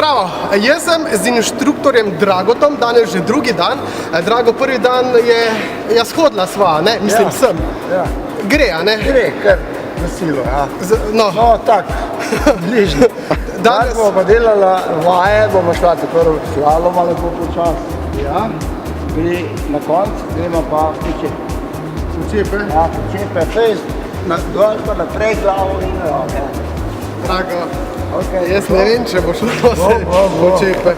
Zdravo, jaz sem z inštruktorjem Dragotom, danes že drugi dan. Drago, prvi dan je shodila sva, ne? Mislim, sem. Ja. Gre, a ne? Gre, kar na silo, ja. No, Tak, bližno. Danes bomo pa delala vaje, bomo šla tako slaloma lepo počasi. Ja. Na koncu gremo pa Učepe. Ja, počepe, fejst, dol pa naprej glavo in roke. Drago, Okay, jaz ne vem, če bo šlo vse Učepe.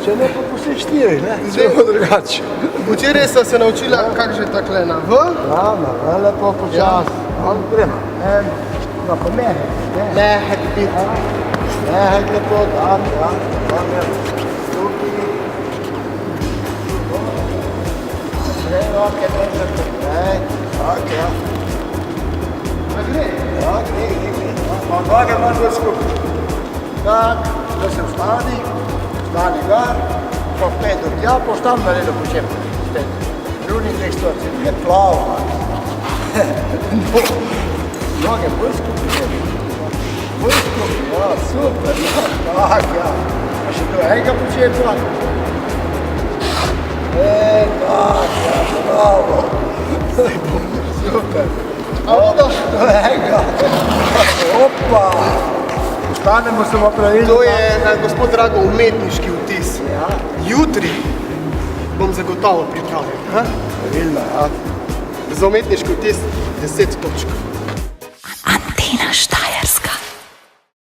Če ne pa vse štiri, ne? Zelo drugače. Včeraj sem se naučila, kako že takle na V. Ja, lepo počasi. Gremo. Pa mehek. Mehek bit. Mehek lepo, ja. Naprej roke, naprej. Tak, ja. A gre? Ja, gre. Noge malo bolj skupaj. Tak, da se vstani gor, pa pet do tja, pa vstam naredo počepe. Spet. Drugih dveh storci, ne plava. Noge bolj skupaj. Bolj skupaj, ja, super. Tak, ja. Pa še to enega počepa. Tak, ja, bravo. Super. A vodo? To enega. Opa. Vstanemo samo pravilno. To je, gospod Drago, umetniški vtis. Ja. Jutri bom zagotovo pripravljen. Pravilno, ja. Za umetniški vtis 10 točk.